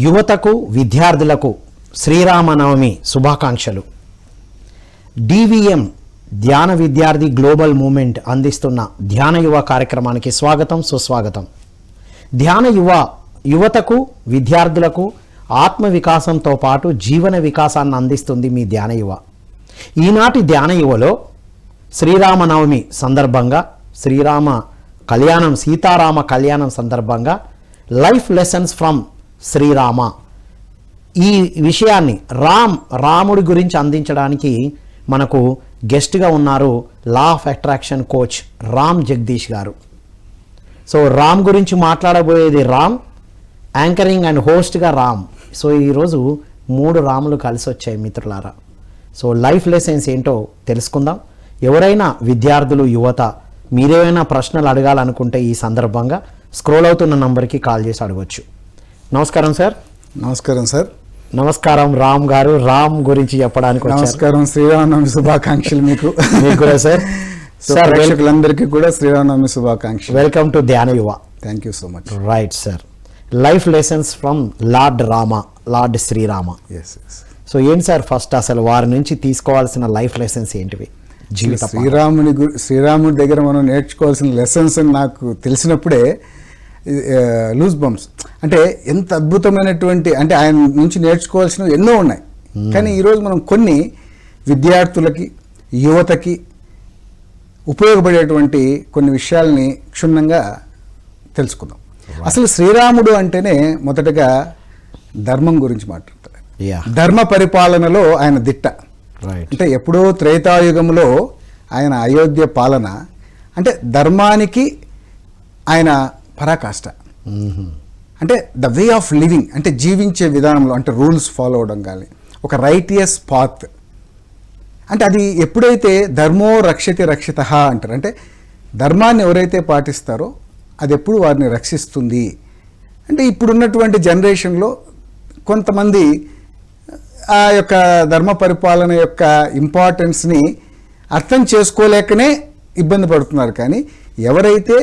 యువతకు విద్యార్థులకు శ్రీరామనవమి శుభాకాంక్షలు. డివిఎం ధ్యాన విద్యార్థి గ్లోబల్ మూవ్మెంట్ అందిస్తున్న ధ్యాన యువ కార్యక్రమానికి స్వాగతం, సుస్వాగతం. ధ్యాన యువతకు విద్యార్థులకు ఆత్మ వికాసంతో పాటు జీవన వికాసాన్ని అందిస్తుంది మీ ధ్యాన యువ. ఈనాటి ధ్యాన యువలో శ్రీరామనవమి సందర్భంగా, సీతారామ కళ్యాణం సందర్భంగా లైఫ్ లెసన్స్ ఫ్రమ్ శ్రీరామ ఈ విషయాన్ని రాముడి గురించి అందించడానికి మనకు గెస్ట్గా ఉన్నారు law of attraction coach Ram Jagadish గారు. సో రామ్ గురించి మాట్లాడబోయేది రామ్, యాంకరింగ్ అండ్ హోస్ట్గా రామ్. సో ఈరోజు 3 రాములు కలిసి వచ్చాయి మిత్రులారా. సో లైఫ్ లెసన్స్ ఏంటో తెలుసుకుందాం. ఎవరైనా విద్యార్థులు, యువత మీరేమైనా ప్రశ్నలు అడగాలనుకుంటే ఈ సందర్భంగా స్క్రోల్ అవుతున్న నంబర్కి కాల్ చేసి అడగవచ్చు. నమస్కారం సార్. నమస్కారం సార్. నమస్కారం రామ్ గారు. రామ్ గురించి చెప్పడానికి నమస్కారం. శ్రీరామనవమి శుభాకాంక్షలు మీకు కూడా సార్. సార్ ప్రేక్షకులందరికీ కూడా శ్రీరామనవమి శుభాకాంక్షలు. Welcome to Dhyana Yuva. Thank you so much. Right sir. Life lessons from lord Srirama. So ఏంటి సార్, ఫస్ట్ అసలు వారి నుంచి తీసుకోవాల్సిన లైఫ్ లెసన్స్ ఏంటివి? శ్రీరాముడి దగ్గర మనం నేర్చుకోవాల్సిన లెసన్స్ అని నాకు తెలిసినప్పుడే లూజ్ బంప్స్ అంటే ఎంత అద్భుతమైనటువంటి, అంటే ఆయన నుంచి నేర్చుకోవాల్సినవి ఎన్నో ఉన్నాయి. కానీ ఈరోజు మనం కొన్ని విద్యార్థులకి, యువతకి ఉపయోగపడేటువంటి కొన్ని విషయాల్ని క్షుణ్ణంగా తెలుసుకుందాం. అసలు శ్రీరాముడు అంటేనే మొదటగా ధర్మం గురించి మాట్లాడతారు. ధర్మ పరిపాలనలో ఆయన దిట్ట. అంటే ఎప్పుడో త్రేతాయుగంలో ఆయన అయోధ్య పాలన అంటే ధర్మానికి ఆయన పరాకాష్ట. అంటే ద వే ఆఫ్ లివింగ్, అంటే జీవించే విధానంలో, అంటే రూల్స్ ఫాలో అవడం కానీ ఒక రైటియస్ పాత్. అంటే అది ఎప్పుడైతే ధర్మో రక్షతి రక్షిత అంటారు, అంటే ధర్మాన్ని ఎవరైతే పాటిస్తారో అది ఎప్పుడు వారిని రక్షిస్తుంది. అంటే ఇప్పుడున్నటువంటి జనరేషన్లో కొంతమంది ఆ యొక్క ధర్మ పరిపాలన యొక్క ఇంపార్టెన్స్ని అర్థం చేసుకోలేకనే ఇబ్బంది పడుతున్నారు. కానీ ఎవరైతే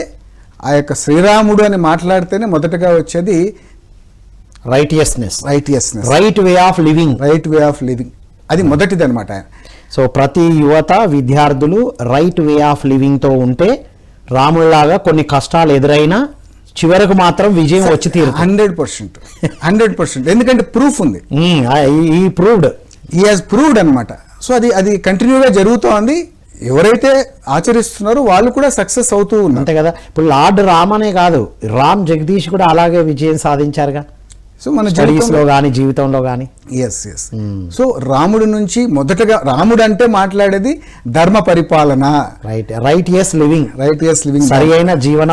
ఆ యొక్క శ్రీరాముడు అని మాట్లాడితేనే మొదటగా వచ్చేది righteousness, right way of living. అది మొదటిది అనమాట. సో ప్రతి యువత, విద్యార్థులు రైట్ వే ఆఫ్ లివింగ్తో ఉంటే రాముడిలాగా కొన్ని కష్టాలు ఎదురైనా చివరకు మాత్రం విజయం వచ్చి తీరు. 100%. ఎందుకంటే ప్రూఫ్ ఉంది. ఈ ప్రూవ్డ్ అనమాట. సో అది కంటిన్యూగా జరుగుతోంది. ఎవరైతే ఆచరిస్తున్నారో వాళ్ళు కూడా సక్సెస్ అవుతూ ఉన్నారు. అంతే కదా. ఇప్పుడు లార్డ్ రామ్ అనే కాదు, రామ్ జగదీష్ కూడా అలాగే విజయం సాధించారుగా. సో మన స్టడీస్లో కానీ, జీవితంలో కానీ. ఎస్. సో రాముడి నుంచి మొదటగా, రాముడు అంటే మాట్లాడేది ధర్మ పరిపాలన, రైటియస్ లివింగ్, సరైన జీవన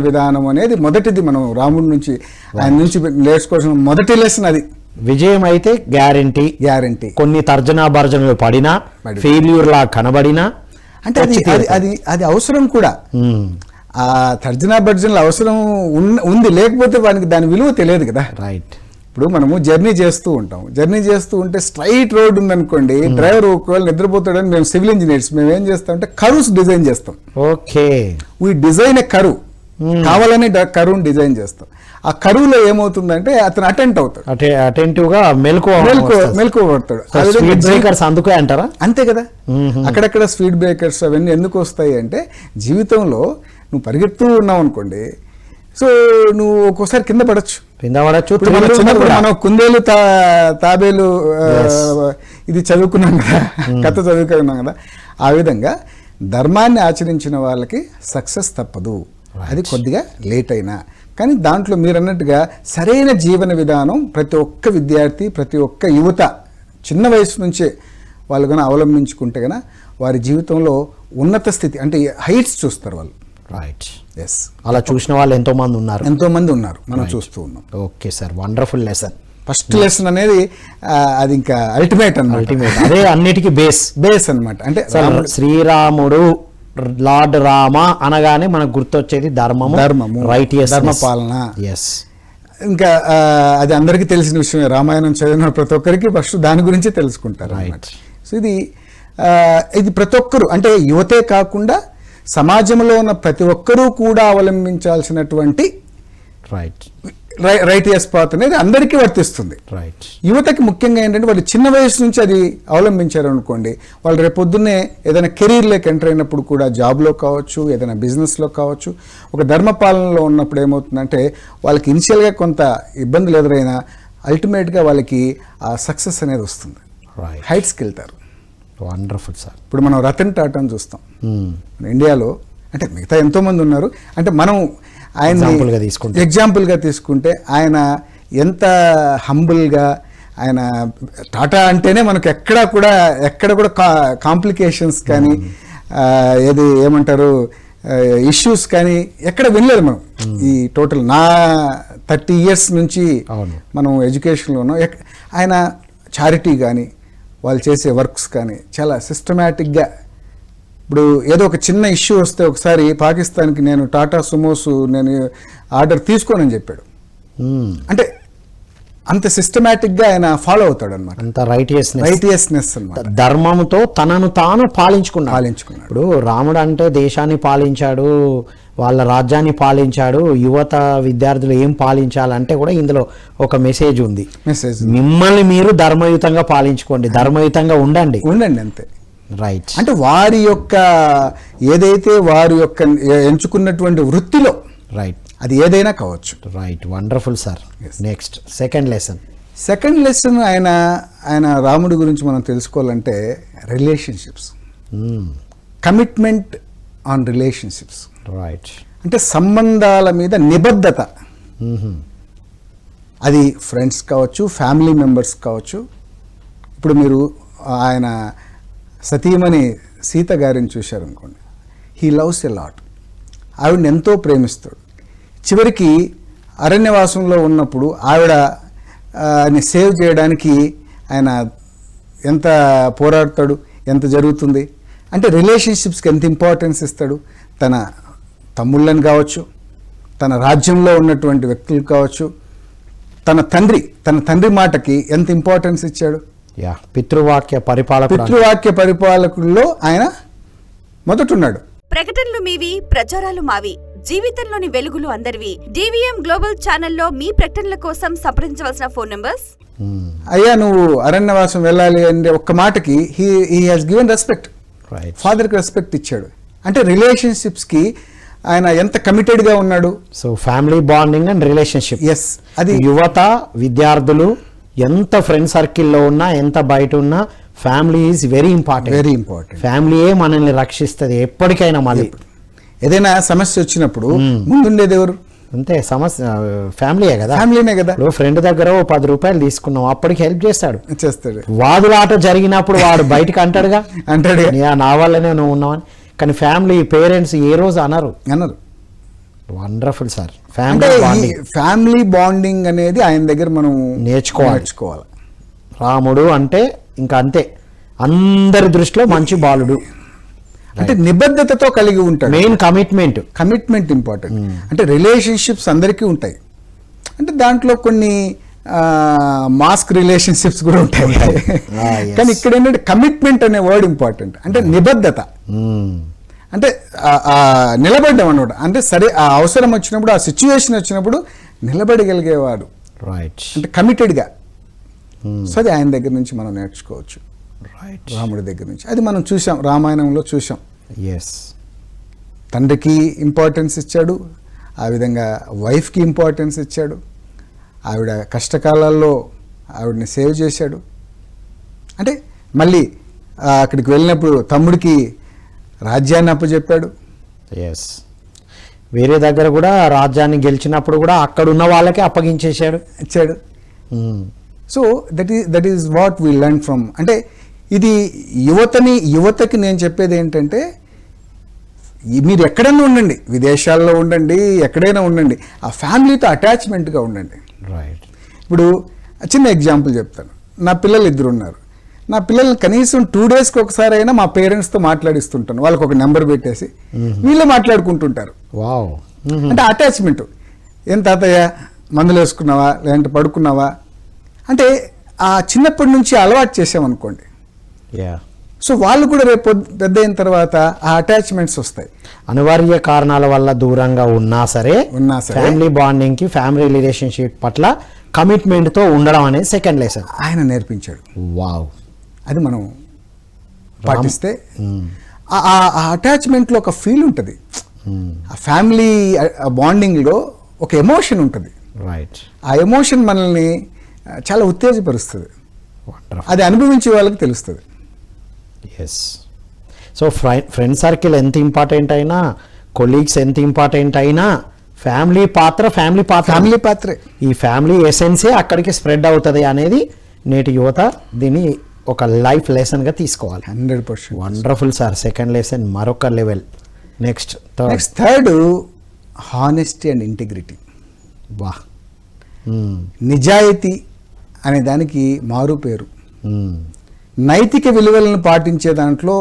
విధానం అనేది మొదటిది. మనం రాముడి నుంచి, ఆయన నుంచి నేర్చుకోవాల్సిన మొదటి లెసన్ అది. విజయం అయితే గ్యారంటీ. కొన్ని తర్జనా భర్జనలు పడినా, ఫెయిల్యూర్ లా కనబడినా, అంటే అది అవసరం కూడా. ఆ తర్జనా భర్జనలు అవసరం ఉంది, లేకపోతే వానికి దాని విలువ తెలియదు కదా. రైట్. ఇప్పుడు మనము జర్నీ చేస్తూ ఉంటే స్ట్రైట్ రోడ్ ఉందనుకోండి, డ్రైవర్ ఒకవేళ నిద్రపోతాడని, మేము సివిల్ ఇంజనీర్స్ మేము ఏం చేస్తామంటే కరువుస్ డిజైన్ చేస్తాం. ఓకే. వీ డిజైన్ ఎ కరువు, కావాలని కరువుని డిజైన్ చేస్తాం. ఆ కరువులో ఏమవుతుందంటే అతను అటెంటివ్ గా మెలకువ పడతాడు. స్పీడ్ బ్రేకర్స్ అందుకే అంటారా? అంతే కదా. అక్కడక్కడ స్పీడ్ బ్రేకర్స్ అవన్నీ ఎందుకు వస్తాయి అంటే, జీవితంలో నువ్వు పరిగెత్తూ ఉన్నావు అనుకోండి, సో నువ్వు ఒక్కోసారి కింద పడచ్చు. చిన్నప్పుడు మనం కుందేలు తాబేలు ఇది చదువుకున్నాం కదా, కథ చదువుకున్నాం కదా. ఆ విధంగా ధర్మాన్ని ఆచరించిన వాళ్ళకి సక్సెస్ తప్పదు. అది కొద్దిగా లేట్ అయినా కానీ దాంట్లో మీరు అన్నట్టుగా సరైన జీవన విధానం ప్రతి ఒక్క విద్యార్థి, ప్రతి ఒక్క యువత చిన్న వయసు నుంచే వాళ్ళు కన్నా అవలంబించుకుంటే కన్నా వారి జీవితంలో ఉన్నత స్థితి, అంటే హైట్స్ చూస్తారు వాళ్ళు. రైట్. ఎస్. అలా చూసిన వాళ్ళు ఎంతో మంది ఉన్నారు, మనం చూస్తూ ఉన్నాం. Okay sir, wonderful lesson. First lesson అనేది అది ఇంకా అల్టిమేట్ అదే అన్నిటికీ బేస్ అనమాట. అంటే శ్రీరాముడు, లార్డ్ రామ అనగానే మనకు గుర్తొచ్చేది ధర్మము, రైటియస్, ధర్మపాలన. ఎస్. ఇంకా అది అందరికీ తెలిసిన విషయమే. రామాయణం చదివిన ప్రతి ఒక్కరికి ఫస్ట్ దాని గురించి తెలుసుకుంటారు. సో ఇది ప్రతి ఒక్కరు, అంటే యువతే కాకుండా సమాజంలో ఉన్న ప్రతి ఒక్కరూ కూడా అవలంబించాల్సినటువంటి రైటియస్ పాత్ అనేది అందరికీ వర్తిస్తుంది. రైట్. యువతకి ముఖ్యంగా ఏంటంటే వాళ్ళు చిన్న వయసు నుంచి అది అవలంబించారు అనుకోండి, వాళ్ళు రేపొద్దున్నే ఏదైనా కెరీర్లోకి ఎంటర్ అయినప్పుడు కూడా జాబ్లో కావచ్చు, ఏదైనా బిజినెస్లో కావచ్చు, ఒక ధర్మపాలనలో ఉన్నప్పుడు ఏమవుతుందంటే వాళ్ళకి ఇనిషియల్గా కొంత ఇబ్బందులు ఎదురైనా అల్టిమేట్గా వాళ్ళకి ఆ సక్సెస్ అనేది వస్తుంది, హైట్స్కి వెళ్తారు. Wonderful sir. ఇప్పుడు మనం రతన్ టాటాని చూస్తాం మన ఇండియాలో, అంటే మిగతా ఎంతోమంది ఉన్నారు. అంటే మనం ఆయన ఎగ్జాంపుల్గా తీసుకుంటే ఆయన ఎంత హంబుల్గా, ఆయన టాటా అంటేనే మనకు ఎక్కడ కూడా కాంప్లికేషన్స్ కానీ ఏది ఏమంటారు ఇష్యూస్ కానీ ఎక్కడ వినలేదు మనం. ఈ టోటల్ నా 30 years నుంచి మనం ఎడ్యుకేషన్లో ఉన్నాం. ఆయన చారిటీ కానీ వాళ్ళు చేసే వర్క్స్ కానీ చాలా సిస్టమేటిక్గా, ఇప్పుడు ఏదో ఒక చిన్న ఇష్యూ వస్తే ఒకసారి పాకిస్తాన్కి నేను టాటా సుమోస్ నేను ఆర్డర్ తీసుకోనని చెప్పాడు. అంటే అంత సిస్టమేటిక్గా ఆయన ఫాలో అవుతాడు అనమాట. అంత రైటియస్నెస్ అనమాట. ధర్మంతో తనను తాను పాలించుకున్నాడు. ఇప్పుడు రాముడు అంటే దేశాన్ని పాలించాడు, వాళ్ళ రాజ్యాన్ని పాలించాడు, యువత విద్యార్థులు ఏం పాలించాలంటే కూడా ఇందులో ఒక మెసేజ్ ఉంది. మిమ్మల్ని మీరు ధర్మయుతంగా పాలించుకోండి, ధర్మయుతంగా ఉండండి అంతే. రైట్. అంటే వారి యొక్క ఏదైతే వారి యొక్క ఎంచుకున్నటువంటి వృత్తిలో రైట్ అది ఏదైనా కావచ్చు. Right. Wonderful sir. Next second lesson ఆయన రాముడి గురించి మనం తెలుసుకోవాలంటే relationships, commitment on relationships. Right. అంటే సంబంధాల మీద నిబద్ధత. అది ఫ్రెండ్స్ కావచ్చు, ఫ్యామిలీ మెంబర్స్ కావచ్చు. ఇప్పుడు మీరు ఆయన సతీమణి సీత గారిని చూశారనుకోండి, హీ లవ్స్ ఎ లాట్. ఆవిడని ఎంతో ప్రేమిస్తాడు. చివరికి అరణ్యవాసంలో ఉన్నప్పుడు ఆవిడని సేవ్ చేయడానికి ఆయన ఎంత పోరాడతాడు, ఎంత జరుగుతుంది. అంటే రిలేషన్షిప్స్కి ఎంత ఇంపార్టెన్స్ ఇస్తాడు. తన తమ్ముళ్ళని కావచ్చు, తన రాజ్యంలో ఉన్నటువంటి వ్యక్తులు కావచ్చు, తన తండ్రి మాటకి ఎంత ఇంపార్టెన్స్ ఇచ్చాడు. పితృవాక్య పరిపాలకుల్లో ఆయన మొదటున్నాడు. ప్రకటనలు మీవి, ప్రచారాలు మావి. జీవితంలోని వెలుగులు అందరివి. DVM గ్లోబల్ ఛానల్లో మీ ప్రకటనల కోసం సంప్రదించవలసిన ఫోన్ నంబర్స్. అయ్యా నువ్వు అరణ్యవాసం వెళ్ళాలి అంటే ఒక్క మాటకి హీ హాస్ గివెన్ రెస్పెక్ట్. ఫాదర్కి రెస్పెక్ట్ ఇచ్చాడు. అంటే రిలేషన్షిప్స్కి ఆయన ఎంత కమిటెడ్గా ఉన్నాడు. So family bonding and relationship. Yes. అది యువత విద్యార్థులు ఎంత ఫ్రెండ్ సర్కిల్లో ఉన్నా, ఎంత బయట ఉన్నా, ఫ్యామిలీ ఈజ్ వెరీ ఇంపార్టెంట్. ఫ్యామిలీయే మనల్ని రక్షిస్తుంది ఎప్పటికైనా. మళ్ళీ ఏదైనా సమస్య వచ్చినప్పుడు ముందుండేది ఎవరు? అంతే, సమస్య ఫ్యామిలీనే కదా. ఇప్పుడు ఫ్రెండ్ దగ్గర ₹10 తీసుకున్నాం, అప్పటికి హెల్ప్ చేస్తాడు. వాదులాట జరిగినప్పుడు వాడు బయటకు అంటాడు నా వల్లనే నువ్వు ఉన్నావని. కానీ ఫ్యామిలీ పేరెంట్స్ ఏ రోజు అనరు. Wonderful sir. ఫ్యామిలీ బాండింగ్ అనేది ఆయన దగ్గర మనం నేర్చుకోవాలి. రాముడు అంటే ఇంకా అంతే, అందరి దృష్టిలో మంచి బాలుడు. అంటే నిబద్ధతతో కలిగి ఉంటాడు. Main commitment important. అంటే రిలేషన్షిప్స్ అందరికీ ఉంటాయి. అంటే దాంట్లో కొన్ని మాస్క్ రిలేషన్షిప్స్ కూడా ఉంటాయి. కానీ ఇక్కడ ఏంటంటే కమిట్మెంట్ అనే వర్డ్ ఇంపార్టెంట్. అంటే నిబద్ధత, అంటే నిలబడ్డం అనమాట. అంటే సరే ఆ అవసరం వచ్చినప్పుడు, ఆ సిచ్యువేషన్ వచ్చినప్పుడు నిలబడగలిగేవాడు. అంటే కమిటెడ్గా. సో అది ఆయన దగ్గర నుంచి మనం నేర్చుకోవచ్చు, రాముడి దగ్గర నుంచి. అది మనం చూసాం, రామాయణంలో చూసాం. తండ్రికి ఇంపార్టెన్స్ ఇచ్చాడు, ఆ విధంగా వైఫ్కి ఇంపార్టెన్స్ ఇచ్చాడు, ఆవిడ కష్టకాలాల్లో ఆవిడని సేవ్ చేశాడు. అంటే మళ్ళీ అక్కడికి వెళ్ళినప్పుడు తమ్ముడికి రాజ్యాన్ని అప్పచెప్పాడు. వేరే దగ్గర కూడా రాజ్యాన్ని గెలిచినప్పుడు కూడా అక్కడ ఉన్న వాళ్ళకే ఇచ్చాడు. So that is what we learn from. అంటే ఇది యువతకి నేను చెప్పేది ఏంటంటే, మీరు ఎక్కడైనా ఉండండి, విదేశాల్లో ఉండండి, ఎక్కడైనా ఉండండి, ఆ ఫ్యామిలీతో అటాచ్మెంట్గా ఉండండి. ఇప్పుడు చిన్న ఎగ్జాంపుల్ చెప్తాను. నా పిల్లలు 2 ఉన్నారు. నా పిల్లల్ని కనీసం 2 daysకి ఒకసారి అయినా మా పేరెంట్స్తో మాట్లాడిస్తుంటాను. వాళ్ళకి ఒక నెంబర్ పెట్టేసి వీళ్ళే మాట్లాడుకుంటుంటారు. అంటే అటాచ్మెంట్. ఏం తాతయ్య మందులు వేసుకున్నావా, లేదంటే పడుకున్నావా, అంటే ఆ చిన్నప్పటి నుంచి అలవాటు చేసామనుకోండి, సో వాళ్ళు కూడా రేపు పెద్ద అయిన తర్వాత ఆ అటాచ్మెంట్స్ వస్తాయి. అనివార్య కారణాల వల్ల దూరంగా ఉన్నా సరే ఫ్యామిలీ బాండింగ్ కి, ఫ్యామిలీ రిలేషన్షిప్ పట్ల కమిట్మెంట్ తో ఉండడం అనేది సెకండ్ లెసన్ ఆయన నేర్పించాడు. వావ్. అది మనం పాటిస్తే ఆ అటాచ్మెంట్లో ఒక ఫీల్ ఉంటుంది, ఆ ఫ్యామిలీ బాండింగ్లో ఒక ఎమోషన్ ఉంటుంది. రైట్. ఆ ఎమోషన్ మనల్ని చాలా ఉత్తేజపరుస్తుంది. అది అనుభవించే వాళ్ళకి తెలుస్తుంది. ఎస్. సో ఫ్రెండ్ సర్కిల్ ఎంత ఇంపార్టెంట్ అయినా, కొలీగ్స్ ఎంత ఇంపార్టెంట్ అయినా, ఫ్యామిలీ పాత్రే. ఈ ఫ్యామిలీ ఎసెన్సే అక్కడికి స్ప్రెడ్ అవుతుంది అనేది నేటి యువత దీన్ని ఒక లైఫ్ లెసన్గా తీసుకోవాలి. 100%. Wonderful sir. సెకండ్ లెసన్ మరొక level. Next third honesty and integrity. వా. నిజాయితీ అనే దానికి మారు పేరు. నైతిక విలువలను పాటించే దాంట్లో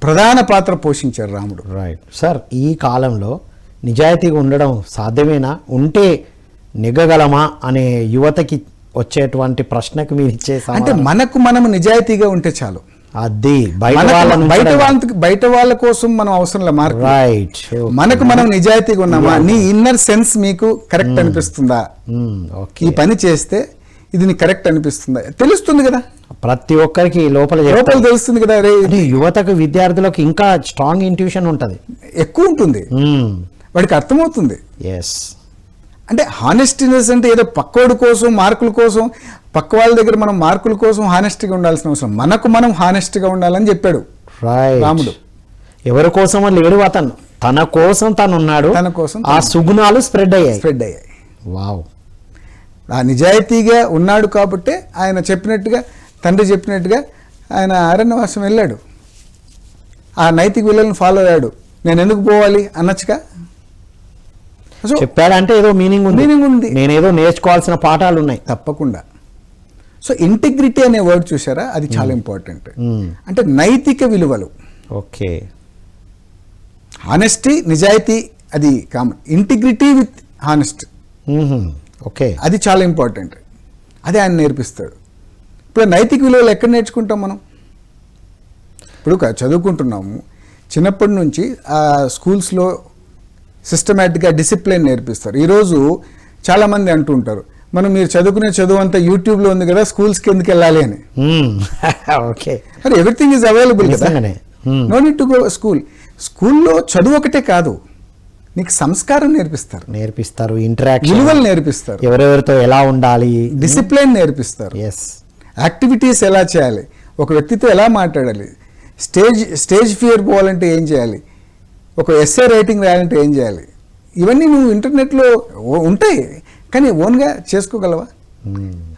ప్రధాన పాత్ర పోషించారు రాముడు. Right sir. ఈ కాలంలో నిజాయితీగా ఉండడం సాధ్యమేనా? ఉంటే నెగ్గగలమా అనే యువతకి వచ్చేటువంటి ప్రశ్నకు మీరు ఇచ్చే అంటే మనం నిజాయితీగా ఉంటే చాలు. అది బయట వాళ్ళ కోసం మనం అవసరం మార్పు. రైట్. మనం నిజాయితీగా ఉన్నామా? నీ ఇన్నర్ సెన్స్ మీకు కరెక్ట్ అనిపిస్తుందా? ఈ పని చేస్తే ఇది నీకు కరెక్ట్ అనిపిస్తుందా? తెలుస్తుంది కదా, ప్రతి ఒక్కరికి లోపల తెలుస్తుంది కదా. యువతకు, విద్యార్థులకు ఇంకా స్ట్రాంగ్ ఇంట్యూషన్ ఉంటుంది, ఎక్కువ ఉంటుంది, వాడికి అర్థమవుతుంది. ఎస్. అంటే హానెస్టీనెస్ అంటే ఏదో పక్కోడి కోసం, మార్కుల కోసం, పక్క వాళ్ళ దగ్గర మనం మార్కుల కోసం హానెస్ట్గా ఉండాల్సిన అవసరం, మనం హానెస్ట్గా ఉండాలని చెప్పాడు రాముడు. ఎవరి కోసమో లేడు అతను, తన కోసం తను ఉన్నాడు. తన కోసం ఆ సుగుణాలు స్ప్రెడ్ అయ్యాయి. వావ్. ఆ నిజాయితీగా ఉన్నాడు కాబట్టి ఆయన చెప్పినట్టుగా, తండ్రి చెప్పినట్టుగా ఆయన అరణ్యవాసం వెళ్ళాడు. ఆ నైతిక విలువలను ఫాలో అయ్యాడు. నేను ఎందుకు పోవాలి అనొచ్చుగా. చెప్పాడంటే ఏదో మీనింగ్ ఉంది, నేనేదో నేర్చుకోవాల్సిన పాఠాలు ఉన్నాయి తప్పకుండా. సో ఇంటిగ్రిటీ అనే వర్డ్ చూసారా, అది చాలా ఇంపార్టెంట్. అంటే నైతిక విలువలు. ఓకే. హానెస్టీ, నిజాయితీ అది common. Integrity with honest, okay, అది చాలా ఇంపార్టెంట్. అది ఆయన నేర్పిస్తాడు. ఇప్పుడు నైతిక విలువలు ఎక్కడ నేర్చుకుంటాం మనం? ఇప్పుడు చదువుకుంటున్నాము, చిన్నప్పటి నుంచి ఆ స్కూల్స్లో సిస్టమేటిక్గా డిసిప్లిన్ నేర్పిస్తారు. ఈరోజు చాలామంది అంటూ ఉంటారు, మీరు చదువుకునే చదువు అంతా యూట్యూబ్లో ఉంది కదా, స్కూల్స్కి ఎందుకు వెళ్ళాలి అని. ఓకే. మరి ఎవ్రీథింగ్ ఈజ్ అవైలబుల్ కదా, no need to go school. స్కూల్లో చదువు ఒకటే కాదు, నీకు సంస్కారం నేర్పిస్తారు, ఇంటరాక్షన్, విలువలు నేర్పిస్తారు, ఎవరెవరితో ఎలా ఉండాలి, డిసిప్లిన్ నేర్పిస్తారు, యాక్టివిటీస్ ఎలా చేయాలి, ఒక వ్యక్తితో ఎలా మాట్లాడాలి, స్టేజ్ ఫియర్ పోవాలంటే ఏం చేయాలి, ఒక ఎస్ఏ రైటింగ్ రాయాలంటే ఏం చేయాలి. ఇవన్నీ నువ్వు ఇంటర్నెట్లో ఉంటాయి, కానీ ఓన్గా చేసుకోగలవా?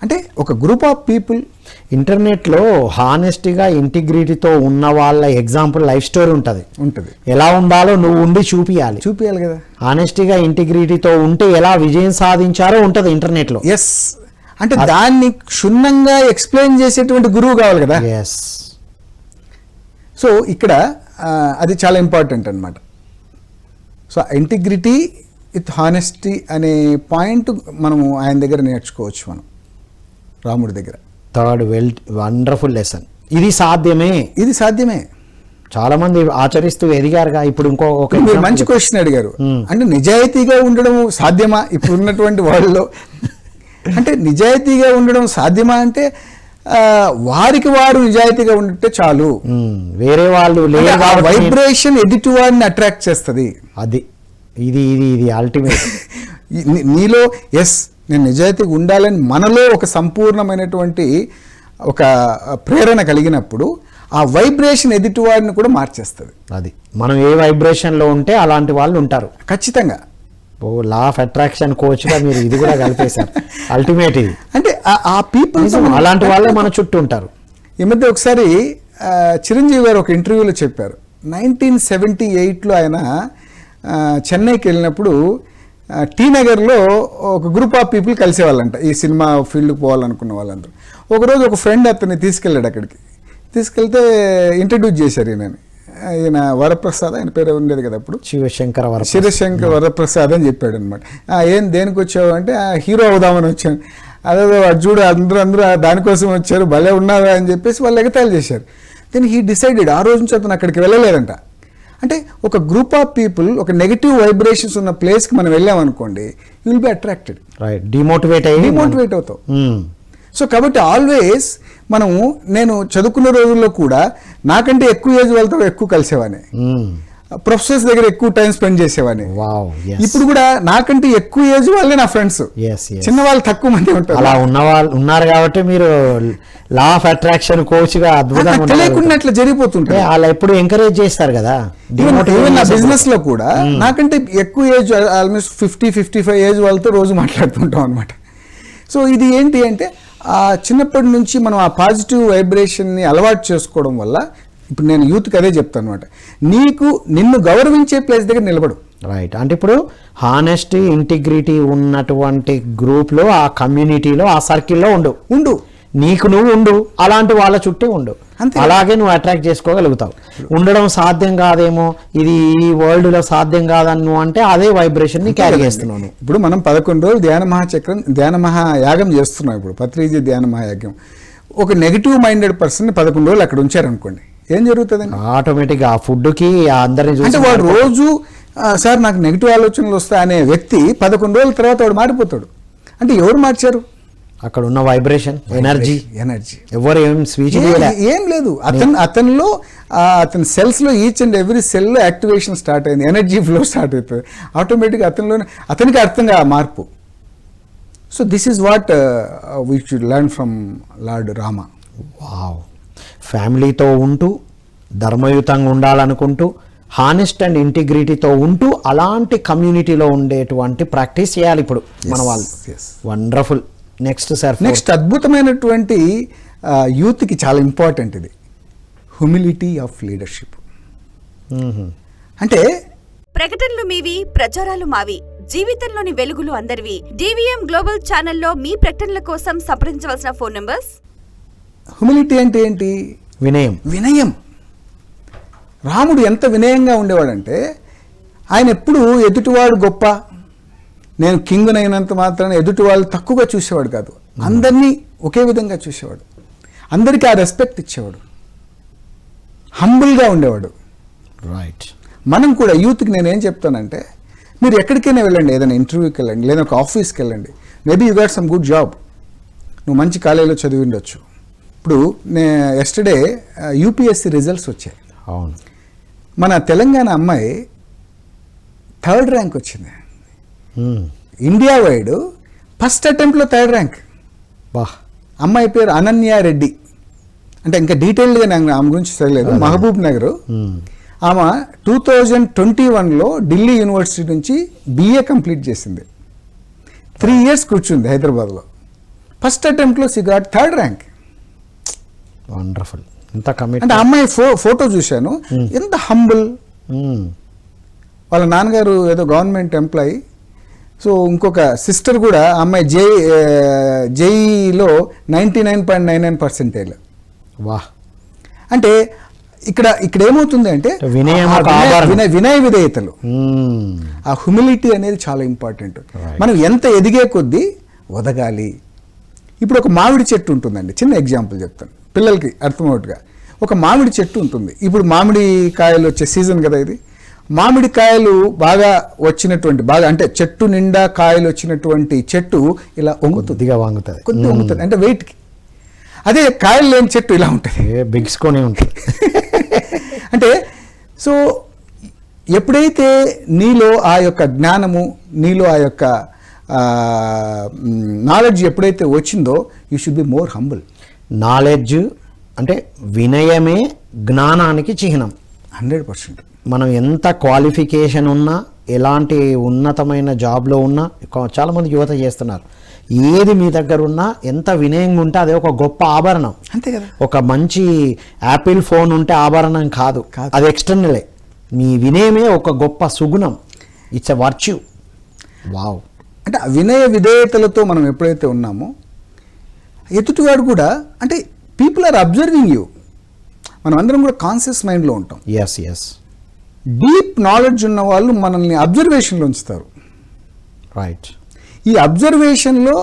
అంటే ఒక గ్రూప్ ఆఫ్ పీపుల్. ఇంటర్నెట్లో హానెస్టీగా, ఇంటిగ్రిటీతో ఉన్న వాళ్ళ ఎగ్జాంపుల్ లైఫ్ స్టోరీ ఉంటుంది. ఎలా ఉండాలో నువ్వు ఉండి చూపియాలి కదా. హానెస్టీగా, ఇంటిగ్రిటీతో ఉంటే ఎలా విజయం సాధించారో ఉంటుంది ఇంటర్నెట్లో. ఎస్. అంటే దాన్ని క్షుణ్ణంగా ఎక్స్ప్లెయిన్ చేసేటువంటి గురువు కావాలి కదా. ఎస్. సో ఇక్కడ అది చాలా ఇంపార్టెంట్ అన్నమాట. సో ఇంటిగ్రిటీ విత్ హానెస్టీ అనే పాయింట్ మనము ఆయన దగ్గర నేర్చుకోవచ్చు, మనం రాముడి దగ్గర. Third wonderful lesson. ఇది సాధ్యమే. చాలా మంది ఆచరిస్తూ ఎదిగారుగా. ఇప్పుడు మీరు మంచి క్వశ్చన్ అడిగారు. అంటే నిజాయితీగా ఉండడం సాధ్యమా ఇప్పుడు ఉన్నటువంటి వాళ్ళలో? అంటే నిజాయితీగా ఉండడం సాధ్యమా అంటే వారికి వారు నిజాయితీగా ఉంటే చాలు, వేరే వాళ్ళు వైబ్రేషన్ ఎదుటి వారిని అట్రాక్ట్ చేస్తుంది. అది ఇది అల్టిమేట్. నీలో ఎస్ నేను నిజాయితీగా ఉండాలని మనలో ఒక సంపూర్ణమైనటువంటి ఒక ప్రేరణ కలిగినప్పుడు ఆ వైబ్రేషన్ ఎదుటి వారిని కూడా మార్చేస్తుంది. అది మనం ఏ వైబ్రేషన్లో ఉంటే అలాంటి వాళ్ళు ఉంటారు ఖచ్చితంగా. లా ఆఫ్ అట్రాక్షన్ కోచ్గా మీరు ఇది కూడా కలిపేశారు. అల్టిమేట్ ఇది. అంటే ఆ పీపుల్ అలాంటి వాళ్ళే మన చుట్టూ ఉంటారు. ఈ మధ్య ఒకసారి చిరంజీవి గారు ఒక ఇంటర్వ్యూలో చెప్పారు, 1978లో ఆయన చెన్నైకి వెళ్ళినప్పుడు టీ నగర్లో ఒక గ్రూప్ ఆఫ్ పీపుల్ కలిసేవాళ్ళంట, ఈ సినిమా ఫీల్డ్కి పోవాలనుకున్న వాళ్ళందరూ. ఒకరోజు ఒక ఫ్రెండ్ అతన్ని తీసుకెళ్ళాడు. అక్కడికి తీసుకెళ్తే ఇంట్రడ్యూస్ చేశారు ఈయన వరప్రసాద్, ఆయన పేరు ఉండేది కదా అప్పుడు, శివశంకర్ వరప్రసాద్ అని చెప్పాడు అనమాట. దేనికి వచ్చావు అంటే హీరో అవుదామని వచ్చాను. అదే చూడు అందరూ దానికోసం వచ్చారు, భలే ఉన్నారా అని చెప్పేసి వాళ్ళు ఎగతాళి చేశారు. దెన్ హీ డిసైడెడ్ ఆ రోజు నుంచి అతను అక్కడికి వెళ్ళలేదంట. అంటే ఒక గ్రూప్ ఆఫ్ పీపుల్ ఒక నెగిటివ్ వైబ్రేషన్స్ ఉన్న ప్లేస్కి మనం వెళ్ళామనుకోండి, you will be attracted, right, demotivate అవుతావు. సో కాబట్టి ఆల్వేస్ నేను చదువుకున్న రోజుల్లో కూడా నాకంటే ఎక్కువ ఏజ్ వాళ్ళతో ఎక్కువ కలిసేవాడిని, ప్రొఫెసర్స్ దగ్గర ఎక్కువ టైం స్పెండ్ చేసేవాడిని. ఇప్పుడు కూడా నాకంటే ఎక్కువ ఏజ్ వాళ్ళే నా ఫ్రెండ్స్, చిన్న వాళ్ళు తక్కువ మంది ఉంటారు. అలా ఉన్నారు కాబట్టి మీరు లా ఆఫ్ అట్రాక్షన్ కోచ్ గా అద్భుతంగా తెలియకుండా అట్లా జరిగిపోతుంటాయి. అలా ఎప్పుడు ఎంకరేజ్ చేస్తారు కదా. నా బిజినెస్ లో కూడా నాకంటే ఎక్కువ ఏజ్ ఆల్మోస్ట్ 50-55 ఏజ్ వాళ్ళతో రోజు మాట్లాడుతుంటాం అనమాట. సో ఇది ఏంటి అంటే ఆ చిన్నప్పటి నుంచి మనం ఆ పాజిటివ్ వైబ్రేషన్ని అలవాటు చేసుకోవడం వల్ల, ఇప్పుడు నేను యూత్కి అదే చెప్తాను అనమాట, నిన్ను గౌరవించే ప్లేస్ దగ్గర నిలబడు. రైట్, అంటే ఇప్పుడు హానెస్టీ ఇంటిగ్రిటీ ఉన్నటువంటి గ్రూప్లో, ఆ కమ్యూనిటీలో, ఆ సర్కిల్లో ఉండు, నీకు నువ్వు ఉండు, అలాంటి వాళ్ళ చుట్టూ ఉండు, అలాగే నువ్వు అట్రాక్ట్ చేసుకోగలుగుతావు. ఉండడం సాధ్యం కాదేమో, ఇది ఈ వరల్డ్ లో సాధ్యం కాదని నువ్వు అంటే అదే వైబ్రేషన్ ని క్యారీ చేస్తున్నాను. ఇప్పుడు మనం 11 రోజులు ధ్యాన మహాయాగం చేస్తున్నాం. ఇప్పుడు పత్రిజీ ధ్యాన మహాయాగం. ఒక నెగిటివ్ మైండెడ్ పర్సన్ 11 రోజులు అక్కడ ఉంచారనుకోండి, ఏం జరుగుతుందండి? ఆటోమేటిక్ ఆ ఫుడ్ కి అందరినీ చూసి, అంటే వాడు రోజు సార్ నాకు నెగిటివ్ ఆలోచనలు వస్తాయి అనే వ్యక్తి 11 రోజుల తర్వాత వాడు మారిపోతాడు. అంటే ఎవరు మార్చారు? అక్కడ ఉన్న వైబ్రేషన్, ఎనర్జీ ఎవరు ఏం లేదు. అతనిలో అతని సెల్స్ లో ఈచ్ అండ్ ఎవ్రీ సెల్ లో యాక్టివేషన్ స్టార్ట్ అయింది, ఎనర్జీ ఫ్లో స్టార్ట్ అవుతుంది ఆటోమేటిక్. అతనికి అర్థంగా ఆ మార్పు. So this is what we should learn from lord Rama. Wow, ఫ్యామిలీతో ఉంటూ ధర్మయుతంగా ఉండాలనుకుంటూ హానెస్ట్ అండ్ ఇంటిగ్రిటీతో ఉంటూ అలాంటి కమ్యూనిటీలో ఉండేటువంటి ప్రాక్టీస్ చేయాలి ఇప్పుడు మన వాళ్ళు. వండర్ఫుల్. నెక్స్ట్ అద్భుతమైనటువంటి యూత్కి చాలా ఇంపార్టెంట్ ఇది, హ్యూమిలిటీ ఆఫ్ లీడర్షిప్. అంటే ప్రకటనలు మీవి, ప్రచారాలు మావి, జీవితంలోని వెలుగులు అందరివి. డివిఎం గ్లోబల్ ఛానల్లో మీ ప్రకటనల కోసం సంప్రదించవలసిన ఫోన్ నంబర్స్. హ్యూమిలిటీ అంటే ఏంటి? వినయం. రాముడు ఎంత వినయంగా ఉండేవాడంటే, ఆయన ఎప్పుడు ఎదుటివాడు గొప్ప, నేను కింగునైనంత మాత్రాన ఎదుటి వాళ్ళు తక్కువగా చూసేవాడు కాదు, అందరినీ ఒకే విధంగా చూసేవాడు, అందరికీ ఆ రెస్పెక్ట్ ఇచ్చేవాడు, హంబుల్గా ఉండేవాడు. రైట్. మనం కూడా యూత్కి నేను ఏం చెప్తానంటే, మీరు ఎక్కడికైనా వెళ్ళండి, ఏదైనా ఇంటర్వ్యూకి వెళ్ళండి, లేదా ఒక ఆఫీస్కి వెళ్ళండి, maybe you got some good job, నువ్వు మంచి కాలేజీలో చదివి ఉండొచ్చు. ఇప్పుడు ఎస్టర్డే యూపీఎస్సీ రిజల్ట్స్ వచ్చాయి. అవును. మన తెలంగాణ అమ్మాయి 3rd ర్యాంక్ వచ్చింది. ఇండియా వైడ్ ఫస్ట్ అటెంప్ట్లో 3rd ర్యాంక్. అమ్మాయి పేరు అనన్య రెడ్డి. అంటే ఇంకా డీటెయిల్డ్గా నాకు ఆమె గురించి తెలియలేదు. మహబూబ్ నగర్. ఆమె 2021లో ఢిల్లీ యూనివర్సిటీ నుంచి BA కంప్లీట్ చేసింది. 3 years కూర్చుంది హైదరాబాద్లో. ఫస్ట్ అటెంప్ట్లో she got 3rd rank. Wonderful. అంటే అమ్మాయి ఫోటో చూశాను, ఎంత హంబుల్. వాళ్ళ నాన్నగారు ఏదో గవర్నమెంట్ ఎంప్లాయీ. సో ఇంకొక సిస్టర్ కూడా అమ్మాయి జేఈలో 99.99%. వాహ్. అంటే ఇక్కడ ఏమవుతుంది అంటే వినయ విధేయతలు, ఆ హ్యూమిలిటీ అనేది చాలా ఇంపార్టెంట్. మనం ఎంత ఎదిగే కొద్దీ ఒదగాలి. ఇప్పుడు ఒక మామిడి చెట్టు ఉంటుందండి, చిన్న ఎగ్జాంపుల్ చెప్తాను పిల్లలకి అర్థమవుతుగా. ఒక మామిడి చెట్టు ఉంటుంది. ఇప్పుడు మామిడి కాయలు వచ్చే సీజన్ కదా ఇది. మామిడి కాయలు బాగా వచ్చినటువంటి, బాగా అంటే చెట్టు నిండా కాయలు వచ్చినటువంటి చెట్టు ఇలా కొద్దిగా వంగుతుంది, కొద్దిగా వంగుతుంది, అంటే వెయిట్కి. అదే కాయలు లేని చెట్టు ఇలా ఉంటుంది, బిగ్స్కొని ఉంటుంది. అంటే సో ఎప్పుడైతే నీలో ఆ యొక్క జ్ఞానము, నీలో ఆ యొక్క నాలెడ్జ్ ఎప్పుడైతే వచ్చిందో, you should be more humble. Knowledge అంటే వినయమే జ్ఞానానికి చిహ్నం. 100%. మనం ఎంత క్వాలిఫికేషన్ ఉన్నా, ఎలాంటి ఉన్నతమైన జాబ్లో ఉన్నా, చాలామంది యువత చేస్తున్నారు, ఏది మీ దగ్గర ఉన్నా ఎంత వినయంగా ఉంటే అదే ఒక గొప్ప ఆభరణం. అంతే కదా. ఒక మంచి యాపిల్ ఫోన్ ఉంటే ఆభరణం కాదు, అది ఎక్స్టర్నలే. మీ వినయమే ఒక గొప్ప సుగుణం, ఇట్స్ ఎ వర్చ్యూ. వావ్. అంటే వినయ విధేయతలతో మనం ఎప్పుడైతే ఉన్నామో, ఎదుటివాడు కూడా, అంటే పీపుల్ ఆర్ అబ్జర్వింగ్ యూ. మనం అందరం కూడా కాన్షియస్ మైండ్లో ఉంటాం. ఎస్. డీప్ నాలెడ్జ్ ఉన్న వాళ్ళు మనల్ని అబ్జర్వేషన్లో ఉంచుతారు. రైట్. ఈ అబ్జర్వేషన్లో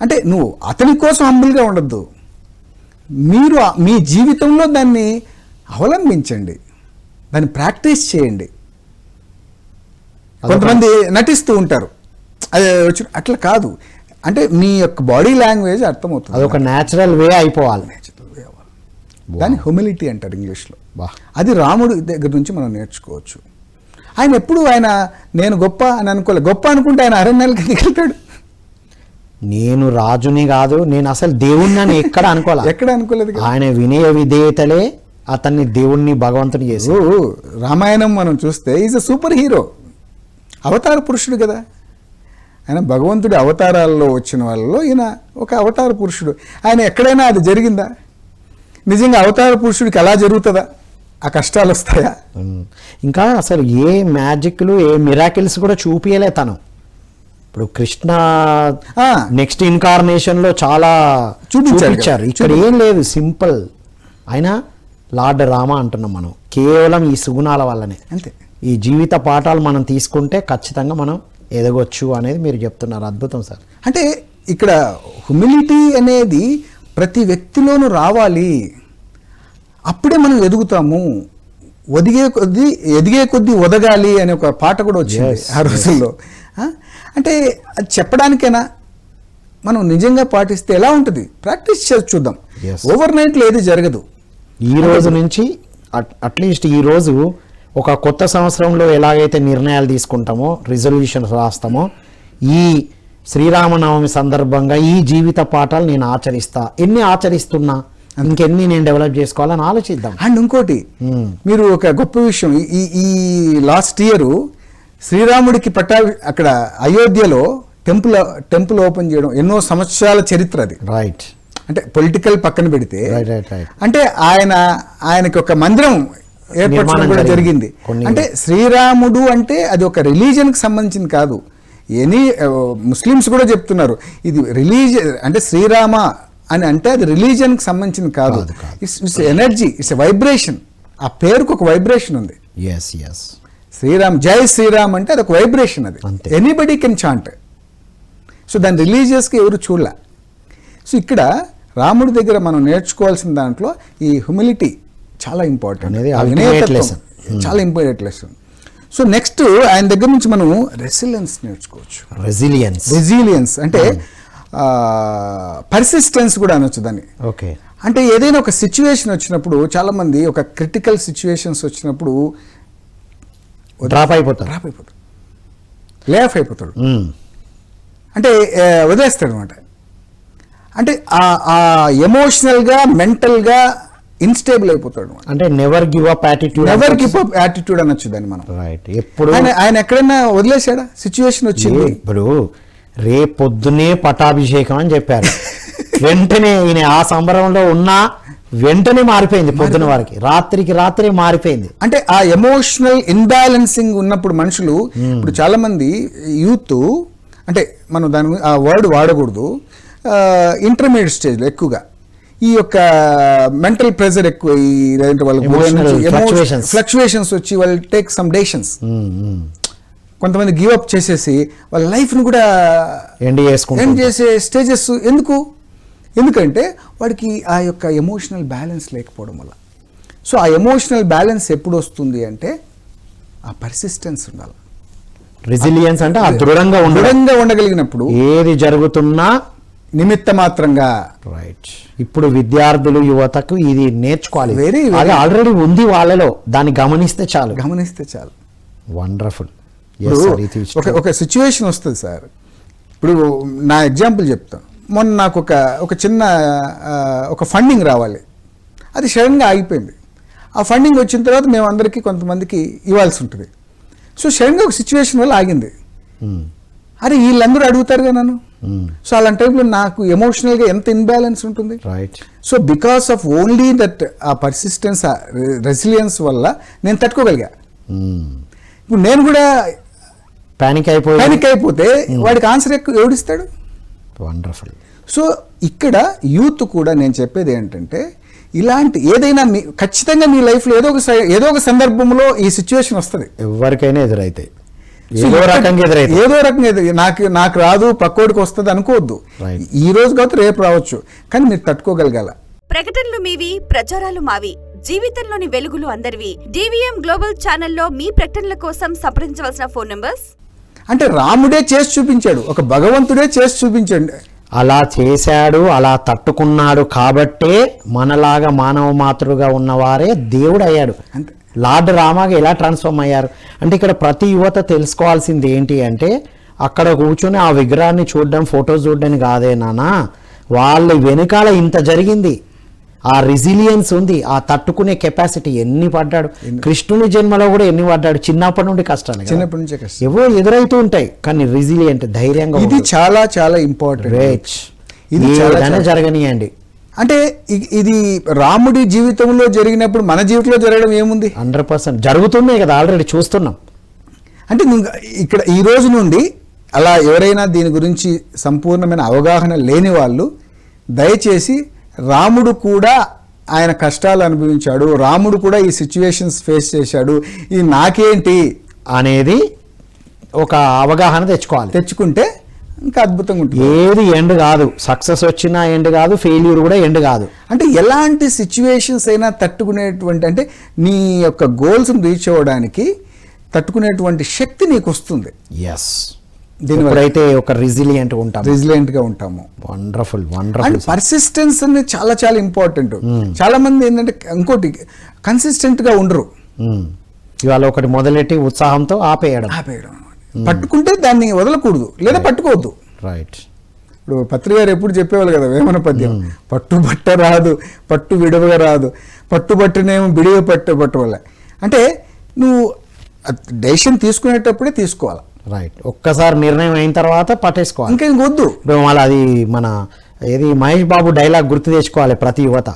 అంటే నువ్వు అతని కోసం హంబుల్గా ఉండద్దు, మీరు మీ జీవితంలో దాన్ని అవలంబించండి, దాన్ని ప్రాక్టీస్ చేయండి. కొంతమంది నటిస్తూ ఉంటారు, అది వచ్చి అట్లా కాదు. అంటే మీ యొక్క బాడీ లాంగ్వేజ్ అర్థమవుతుంది, అదొక న్యాచురల్ వే అయిపోవాలి. దాన్ని హ్యూమిలిటీ అంటారు ఇంగ్లీష్లో. అది రాముడి దగ్గర నుంచి మనం నేర్చుకోవచ్చు. ఆయన ఎప్పుడు నేను గొప్ప అని అనుకోలేదు. గొప్ప అనుకుంటే ఆయన అరణ్యాలకి దిగుతాడు. నేను రాజుని కాదు, నేను అసలు దేవుణ్ణి అని ఎక్కడ అనుకోలేదు. ఆయన వినయ విధేయతలే అతన్ని దేవుణ్ణి భగవంతుని చేసి. రామాయణం మనం చూస్తే ఈజ్ అ సూపర్ హీరో, అవతార పురుషుడు కదా. ఆయన భగవంతుడి అవతారాల్లో వచ్చిన వాళ్ళలో ఈయన ఒక అవతార పురుషుడు. ఆయన ఎక్కడైనా అది జరిగిందా? నిజంగా అవతార పురుషుడికి అలా జరుగుతుందా? ఆ కష్టాలు వస్తాయా? ఇంకా అసలు ఏ మ్యాజిక్లు ఏ మిరాకిల్స్ కూడా చూపించలే తను. ఇప్పుడు కృష్ణ నెక్స్ట్ ఇన్కార్నేషన్ లో చాలా చూపించారు, ఇక్కడ ఏం లేదు, సింపుల్. అయినా లార్డ్ రామ అంటున్నాం మనం కేవలం ఈ సుగుణాల వల్లనే. అంతే. ఈ జీవిత పాఠాలు మనం తీసుకుంటే ఖచ్చితంగా మనం ఎదగొచ్చు అనేది మీరు చెప్తున్నారు. అద్భుతం సార్. అంటే ఇక్కడ హ్యూమిలిటీ అనేది ప్రతి వ్యక్తిలోనూ రావాలి, అప్పుడే మనం ఎదుగుతాము. ఎదిగే కొద్దీ ఒదగాలి అనే ఒక పాట కూడా వచ్చింది ఆ రోజుల్లో. అంటే అది చెప్పడానికైనా మనం నిజంగా పాటిస్తే ఎలా ఉంటుంది, ప్రాక్టీస్ చేసి చూద్దాం. ఓవర్ నైట్లో ఏది జరగదు. ఈ రోజు నుంచి అట్లీస్ట్ ఈ రోజు ఒక కొత్త సంవత్సరంలో ఎలాగైతే నిర్ణయాలు తీసుకుంటామో, రిజల్యూషన్స్ రాస్తామో, ఈ శ్రీరామనవమి సందర్భంగా ఈ జీవిత పాఠాలు నేను ఆచరిస్తా, ఎన్ని ఆచరిస్తున్నా ఇంకెన్ని నేను డెవలప్ చేసుకోవాలని ఆలోచిద్దాం. అండ్ ఇంకోటి, మీరు ఒక గొప్ప విషయం, ఈ లాస్ట్ ఇయర్ శ్రీరాముడికి అక్కడ అయోధ్యలో టెంపుల్ ఓపెన్ చేయడం ఎన్నో సంవత్సరాల చరిత్ర అది. రైట్. అంటే పొలిటికల్ పక్కన పెడితే, రైట్. అంటే ఆయనకి ఒక మందిరం ఏర్పరచడం కూడా జరిగింది. అంటే శ్రీరాముడు అంటే అది ఒక రిలీజియన్కి సంబంధించింది కాదు. ముస్లిమ్స్ కూడా చెప్తున్నారు ఇది రిలీజియన్, అంటే శ్రీరామ అని అంటే అది రిలీజియన్కి సంబంధించింది కాదు. It's energy, it's vibration. ఆ పేరుకు ఒక వైబ్రేషన్ ఉంది. శ్రీరామ్, జై శ్రీరామ్ అంటే అది ఒక వైబ్రేషన్. అది ఎనీబడీ కెన్ చాంట్. సో దాని రిలీజియస్కి ఎవరు చూడలే. సో ఇక్కడ రాముడి దగ్గర మనం నేర్చుకోవాల్సిన దాంట్లో ఈ హ్యూమిలిటీ చాలా ఇంపార్టెంట్, చాలా ఇంపార్టెంట్ లెసన్. సో నెక్స్ట్ ఆయన దగ్గర నుంచి మనం రెసిలియన్స్ నేర్చుకోవచ్చు. రెసిలియన్స్ అంటే పర్సిస్టెన్స్ కూడా అనొచ్చు దాన్ని. ఓకే. అంటే ఏదైనా ఒక సిచ్యువేషన్ వచ్చినప్పుడు, చాలా మంది ఒక క్రిటికల్ సిచ్యువేషన్స్ వచ్చినప్పుడు డ్రాప్ అయిపోతాడు, లే ఆఫ్ అయిపోతాడు, అంటే వదిలేస్తాడు అనమాట. అంటే ఆ ఎమోషనల్గా మెంటల్గా ఇన్స్టేబుల్ అయిపోతాడు. అంటే నెవర్ గివ్ అప్ యాటిట్యూడ్ అనొచ్చు దాన్ని మనం. రైట్. ఎప్పుడు ఆయన ఎక్కడైనా వదిలేశాడా? సిచ్యువేషన్ వచ్చింది, ఇప్పుడు రేపొద్దునే పటాభిషేకం అని చెప్పారు, వెంటనే ఈయన ఆ సంబరంలో ఉన్నా వెంటనే మారిపోయింది, పొద్దున వారికి రాత్రికి రాత్రి మారిపోయింది. అంటే ఆ ఎమోషనల్ ఇన్బ్యాలెన్సింగ్ ఉన్నప్పుడు మనుషులు, ఇప్పుడు చాలా మంది యూత్, అంటే మనం దాని ఆ వర్డ్ వాడకూడదు, ఇంటర్మీడియట్ స్టేజ్లో ఎక్కువగా ఈ యొక్క మెంటల్ ప్రెజర్ ఎక్కువ, ఫ్లక్చువేషన్స్ వచ్చి వాళ్ళు టేక్ సమ్ డెసిషన్స్. కొంతమంది గివ్ అప్ చేసేసి వాళ్ళ లైఫ్ను కూడా ఎండ్ చేసే స్టేజెస్. ఎందుకంటే వాడికి ఆ యొక్క ఎమోషనల్ బ్యాలెన్స్ లేకపోవడం వల్ల. సో ఆ ఎమోషనల్ బ్యాలెన్స్ ఎప్పుడు వస్తుంది అంటే ఆ పర్సిస్టెన్స్ ఉండాలి. రెసిలియన్స్ అంటే ఆ దృఢంగా ఉండగలిగినప్పుడు ఏది జరుగుతున్నా నిమిత్త మాత్రంగా. రైట్. ఇప్పుడు విద్యార్థులు, యువతకు ఇది నేర్చుకోవాలి. అది ఆల్రెడీ ఉంది వాళ్ళలో, దాన్ని గమనిస్తే చాలు. వండర్ఫుల్. ఒక సిచ్యువేషన్ వస్తుంది సార్. ఇప్పుడు నా ఎగ్జాంపుల్ చెప్తాను. మొన్న నాకు ఒక చిన్న ఒక ఫండింగ్ రావాలి, అది సడన్గా ఆగిపోయింది. ఆ ఫండింగ్ వచ్చిన తర్వాత మేము అందరికీ కొంతమందికి ఇవ్వాల్సి ఉంటుంది. సో సడన్గా ఒక సిచ్యువేషన్ వల్ల ఆగింది. అరే వీళ్ళందరూ అడుగుతారుగా నన్ను. సో అలాంటి టైంలో నాకు ఎమోషనల్గా ఎంత ఇన్బ్యాలెన్స్ ఉంటుంది. So because of only that ఆ పర్సిస్టెన్స్, ఆ రెసిలియన్స్ వల్ల నేను తట్టుకోగలిగా. ఇప్పుడు నేను కూడా పానిక్ అయిపోతే వాడికి ఆన్సర్ ఎవడిస్తాడు? వండర్ఫుల్. సో ఇక్కడ యూత్ కూడా నేను చెప్పేది ఏంటంటే, ఇలాంటి ఏదైనా ఖచ్చితంగా మీ లైఫ్లో ఏదో ఒక సందర్భంలో ఈ సిచ్యువేషన్ వస్తుంది, ఎవరికైనా ఎదురైతే. ఏదో రకంగా ఎదురైతే ఏదో రకంగా నాకు రాదు పక్కోడికి వస్తుంది అనుకోవద్దు. Right. ఈ రోజు కాదు రేపు రావచ్చు, కానీ మీరు తట్టుకోగలగాల. ప్రకటనలు మీవి, ప్రచారాలు మావి. జీవితంలోని వెలుగులు అందరివి. డివిఎం గ్లోబల్ ఛానల్లో మీ ప్రకటనల కోసం సంప్రదించవలసిన ఫోన్ నంబర్స్. అంటే రాముడే చేసి చూపించాడు, ఒక భగవంతుడే చేసి చూపించాడు. అలా చేశాడు, అలా తట్టుకున్నాడు కాబట్టే మనలాగా మానవ మాతృగా ఉన్నవారే దేవుడు అయ్యాడు. అంతే. లార్డ్ రామాగా ఎలా ట్రాన్స్ఫార్మ్ అయ్యారు అంటే ఇక్కడ ప్రతి యువత తెలుసుకోవాల్సింది ఏంటి అంటే అక్కడ కూర్చొని ఆ విగ్రహాన్ని చూడడం, ఫోటోస్ చూడడానికి కాదే నానా, వాళ్ళ వెనకాల ఇంత జరిగింది, ఆ రెసిలియన్స్ ఉంది, ఆ తట్టుకునే కెపాసిటీ. ఎన్ని పడ్డాడు కృష్ణుని జన్మలో కూడా, ఎన్ని పడ్డాడు చిన్నప్పటి నుండి కష్టాలు, చిన్నప్పటి నుంచే కష్టం. ఎవరో ఎదురైతూ ఉంటాయి కానీ రెసిలియంట్, ధైర్యంగా. ఇది చాలా చాలా ఇంపార్టెంట్. ఇది ఏదైనా జరగనియండి. అంటే ఇది రాముడి జీవితంలో జరిగినప్పుడు మన జీవితంలో జరగడం ఏముంది? 100% జరుగుతున్నాయి కదా, ఆల్రెడీ చూస్తున్నాం. అంటే ఇక్కడ ఈ రోజు నుండి అలా ఎవరైనా దీని గురించి సంపూర్ణమైన అవగాహన లేని వాళ్ళు దయచేసి రాముడు కూడా ఆయన కష్టాలు అనుభవించాడు, రాముడు కూడా ఈ సిచ్యువేషన్స్ ఫేస్ చేశాడు, ఇది నాకేంటి అనేది ఒక అవగాహన తెచ్చుకుంటే ఇంకా అద్భుతంగా ఉంటుంది. ఏది ఎండ్ కాదు, సక్సెస్ వచ్చినా ఎండ్ కాదు, ఫెయిల్యూర్ కూడా ఎండ్ కాదు. అంటే ఎలాంటి సిచ్యువేషన్స్ అయినా తట్టుకునేటువంటి, అంటే నీ యొక్క గోల్స్ని రీచ్ అవ్వడానికి తట్టుకునేటువంటి శక్తి నీకు వస్తుంది. ఎస్, దీనివైతే ఒక రెసిలియంట్ గా ఉంటాము. వండర్ఫుల్. అండ్ పర్సిస్టెన్స్ అనేది చాలా చాలా ఇంపార్టెంట్. చాలా మంది ఏంటంటే ఇంకోటి కన్సిస్టెంట్ గా ఉండరు. ఇవాళ ఒకటి మొదలెట్టి ఉత్సాహంతో ఆపేయడం. పట్టుకుంటే దాన్ని వదలకూడదు, లేదా పట్టుకోవద్దు. రైట్. ఇప్పుడు పత్రి గారు ఎప్పుడు చెప్పేవాళ్ళు కదా వేమన పద్యం, పట్టుబట్ట రాదు పట్టు విడవగా రాదు, పట్టుబట్టనేమో బిడివ పట్టు వల్ల. అంటే నువ్వు డెసిషన్ తీసుకునేటప్పుడే తీసుకోవాలి. రైట్. ఒక్కసారి నిర్ణయం అయిన తర్వాత పట్టేసుకోవాలి, ఇంకా వద్దు. మళ్ళీ అది మన ఏది మహేష్ బాబు డైలాగ్ గుర్తు తెచ్చుకోవాలి ప్రతి యువత.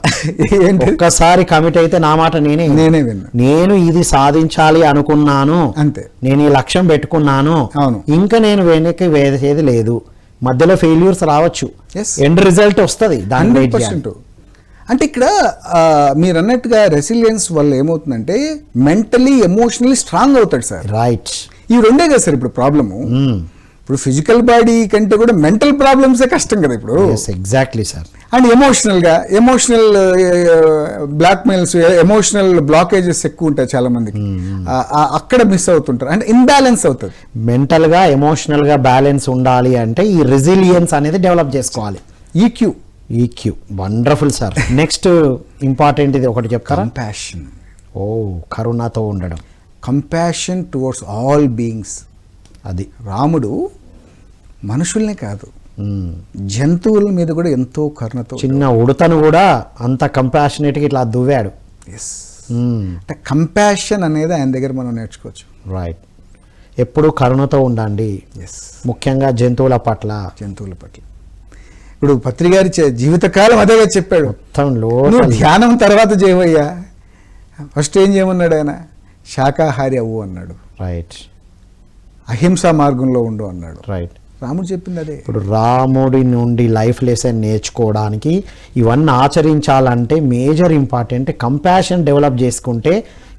ఒక్కసారి కమిట్ అయితే నా మాట నేనే విన్నా, నేను ఇది సాధించాలి అనుకున్నాను, అంతే, నేను ఈ లక్ష్యం పెట్టుకున్నాను, అవును, ఇంకా నేను వెనక్కి వేసేది లేదు. మధ్యలో ఫెయిల్యూర్స్ రావచ్చు, ఎండ్ రిజల్ట్ వస్తుంది. 100%. అంటే ఇక్కడ మీరు అన్నట్టుగా రెసిలియన్స్ వల్ల ఏమవుతుందంటే మెంటలీ ఎమోషనల్లీ స్ట్రాంగ్ అవుతాడు సార్. రైట్. ఈ రెండే కదా సార్ ఇప్పుడు ప్రాబ్లము. ఇప్పుడు ఫిజికల్ బాడీ కంటే కూడా మెంటల్ ప్రాబ్లమ్సే కష్టం కదా ఇప్పుడు. Exactly sir. And emotional blackmails, emotional blockages ఎక్కువ ఉంటాయి చాలా మందికి. అక్కడ మిస్ అవుతుంటారు, అంటే ఇన్బ్యాలెన్స్ అవుతుంది. మెంటల్ గా ఎమోషనల్ గా బ్యాలెన్స్ ఉండాలి అంటే ఈ రెసిలియన్స్ అనేది డెవలప్ చేసుకోవాలి. EQ wonderful sir. Next important ఇది ఒకటి చెప్తారా? కంపాషన్. కరుణతో ఉండడం. Compassion towards all beings. అది రాముడు మనుషుల్నే కాదు, జంతువుల మీద కూడా ఎంతో కరుణతో, చిన్న ఉడతను కూడా అంత కంపాషనేట్గా ఇట్లా దువ్వాడు. అంటే కంపాషన్ అనేది ఆయన దగ్గర మనం నేర్చుకోవచ్చు. రైట్. ఎప్పుడు కరుణతో ఉండండి, ముఖ్యంగా జంతువుల పట్ల. ఇప్పుడు పత్రి గారి జీవితకాలం అదేగా చెప్పాడు. మొత్తం ధ్యానం తర్వాత చేయవయ్యా, ఫస్ట్ ఏం చేయమన్నాడు ఆయన? శాకాహారి అవ్వు అన్నాడు. రైట్. అహింసా మార్గంలో ఉండు అన్నాడు. రైట్. రాముడు చెప్పింది అదే. ఇప్పుడు రాముడి నుండి లైఫ్ లెసన్ నేర్చుకోవడానికి ఇవన్నీ ఆచరించాలంటే మేజర్ ఇంపార్టెంట్ కంపాషన్ డెవలప్ చేసుకుంటే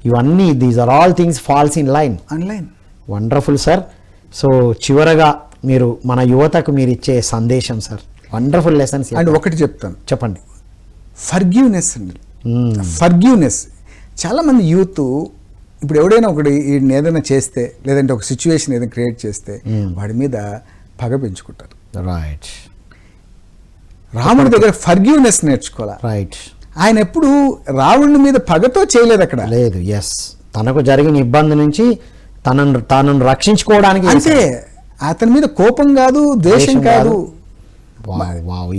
ఇవన్నీ these are all things falls in line. Wonderful sir. So చివరగా మీరు మన యువతకు మీరు ఇచ్చే సందేశం సార్, వండర్ఫుల్ లెసన్స్. అండ్ ఒకటి చెప్తాను, చెప్పండి. ఫర్గివ్నెస్ అండి. ఫర్గివ్నెస్. చాలామంది యూత్ ఇప్పుడు ఎవడైనా ఒకటి ఏదైనా చేస్తే, లేదంటే ఒక సిచ్యువేషన్ ఏదైనా క్రియేట్ చేస్తే వాడి మీద పగ పెంచుకుంటారు. రైట్. రాముడి దగ్గర ఫర్గివ్నెస్ నేర్చుకోవాలి. రైట్. ఆయన ఎప్పుడు రావణుడి మీద పగతో చేయలేదు, అక్కడ లేదు. ఎస్, తనకు జరిగిన ఇబ్బంది నుంచి తనను రక్షించుకోవడానికి అంతే. అతని మీద కోపం కాదు, ద్వేషం కాదు.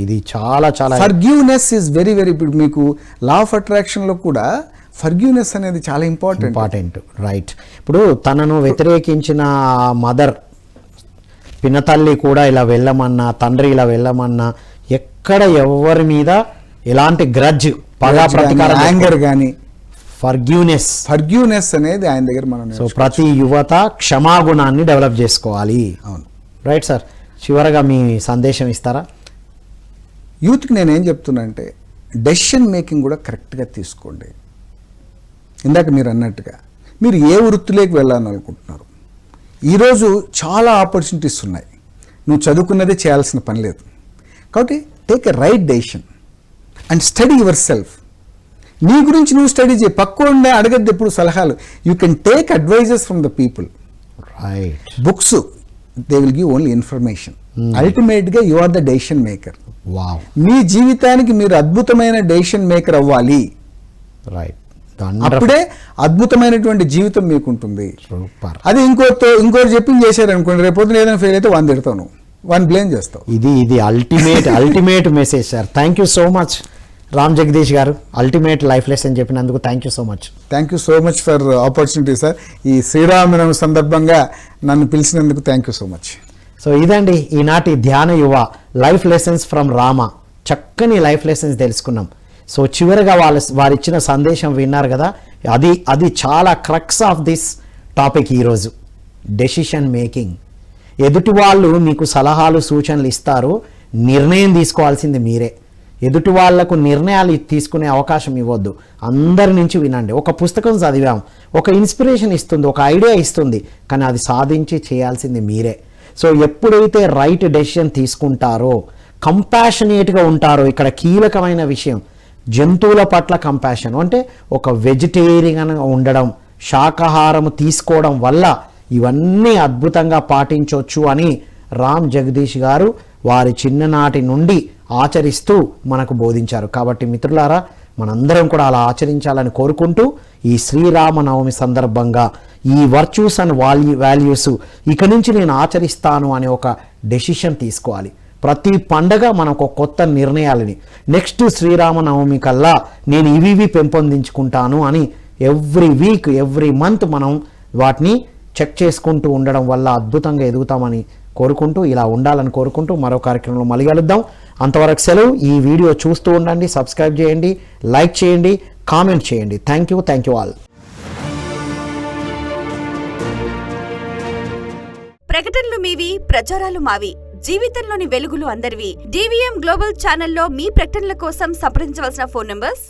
ఇది చాలా చాలా ఫర్గివ్నెస్ ఇస్ వెరీ వెరీ. ఇప్పుడు మీకు లా ఆఫ్ అట్రాక్షన్ లో కూడా ఫర్గివ్నెస్ అనేది చాలా ఇంపార్టెంట్. రైట్. ఇప్పుడు తనను వ్యతిరేకించిన మదర్, పినతల్లి కూడా ఇలా వెళ్ళమన్నా, తండ్రి ఇలా వెళ్ళమన్నా, ఎక్కడ ఎవరి మీద ఎలాంటి గ్రడ్జ్, పగ, ప్రతీకారం, యాంగర్ కానీ, ఫర్గివ్నెస్ అనేది ఆయన దగ్గర మనం. సో ప్రతి యువత క్షమాగుణాన్ని డెవలప్ చేసుకోవాలి. అవును. Right sir. చివరగా మీ సందేశం ఇస్తారా? యూత్కి నేనేం చెప్తున్నా అంటే డెసిషన్ మేకింగ్ కూడా కరెక్ట్గా తీసుకోండి. ఇందాక మీరు అన్నట్టుగా మీరు ఏ వృత్తిలోకి వెళ్ళాలని అనుకుంటున్నారు, ఈరోజు చాలా ఆపర్చునిటీస్ ఉన్నాయి, నువ్వు చదువుకున్నదే చేయాల్సిన పని లేదు. కాబట్టి take a right decision and study yourself. నీ గురించి నువ్వు స్టడీ చేయి, పక్కనే అడగద్దు ఎప్పుడు సలహాలు. You can take advises from the people. Right. Books they will give only information. అల్టిమేట్గా you are the decision maker. Wow. మీ జీవితానికి మీరు అద్భుతమైన డెసిషన్ మేకర్ అవ్వాలి. రైట్. అప్పుడే అద్భుతమైనటువంటి జీవితం మీకు ఉంటుంది. సూపర్. అది ఇంకోటి చెప్పింది చేశారనుకోండి, రేపు పొద్దున ఏదైనా ఫెయిల్ అయితే 100 తిడతావు, 1 బ్లేమ్ చేస్తావు. ఇది ultimate message sir. Thank you so much Ram Jagadish garu, ultimate life lesson చెప్పినందుకు thank you so much. Thank you so much for opportunity sir. ఈ శ్రీరామనవమి సందర్భంగా నన్ను పిలిచినందుకు thank you so much. So ఇదండి ఈనాటి ధ్యాన యువ లైఫ్ లెసన్స్ ఫ్రమ్ రామ. చక్కని లైఫ్ లెసన్స్ తెలుసుకున్నాం. సో చివరిగా వారిచ్చిన సందేశం విన్నారు కదా, అది చాలా క్రక్స్ ఆఫ్ దిస్ టాపిక్ ఈరోజు. Decision making. ఎదుటి వాళ్ళు మీకు సలహాలు సూచనలు ఇస్తారు, నిర్ణయం తీసుకోవాల్సింది మీరే. ఎదుటి వాళ్లకు నిర్ణయాలు తీసుకునే అవకాశం ఇవ్వద్దు. అందరి నుంచి వినండి. ఒక పుస్తకం చదివాం, ఒక ఇన్స్పిరేషన్ ఇస్తుంది, ఒక ఐడియా ఇస్తుంది, కానీ అది సాధించి చేయాల్సింది మీరే. సో ఎప్పుడైతే రైట్ డెసిషన్ తీసుకుంటారో, కంపాషనేట్గా ఉంటారో, ఇక్కడ కీలకమైన విషయం జంతువుల పట్ల కంపాషన్. అంటే ఒక వెజిటేరియన్ ఉండడం, శాకాహారం తీసుకోవడం వల్ల ఇవన్నీ అద్భుతంగా పాటించవచ్చు అని రామ్ జగదీష్ గారు వారి చిన్ననాటి నుండి ఆచరిస్తూ మనకు బోధించారు. కాబట్టి మిత్రులారా, మనందరం కూడా అలా ఆచరించాలని కోరుకుంటూ ఈ శ్రీరామనవమి సందర్భంగా ఈ వర్చ్యూస్ అండ్ వాల్యూస్ ఇక నుంచి నేను ఆచరిస్తాను అనే ఒక డెసిషన్ తీసుకోవాలి. ప్రతి పండగ మనకు కొత్త నిర్ణయాలని, నెక్స్ట్ శ్రీరామనవమి కల్లా నేను ఇవి పెంపొందించుకుంటాను అని ఎవ్రీ వీక్ ఎవ్రీ మంత్ మనం వాటిని చెక్ చేసుకుంటూ ఉండడం వల్ల అద్భుతంగా ఎదుగుతామని కోరుకుంటూ, ఇలా ఉండాలని కోరుకుంటూ మరో కార్యక్రమంలో మళ్ళీ కలుద్దాం. అంతవరకు సెలవు. ఈ వీడియో చూస్తూ ఉండండి, సబ్స్క్రైబ్ చేయండి, లైక్ చేయండి, కామెంట్ చేయండి. Thank you all. ప్రకటనలు మీవి, ప్రచారాలు మావి. జీవితంలోని వెలుగులు అందరివి. DVM గ్లోబల్ ఛానల్లో మీ ప్రకటనల కోసం సంప్రదించవలసిన ఫోన్ నంబర్స్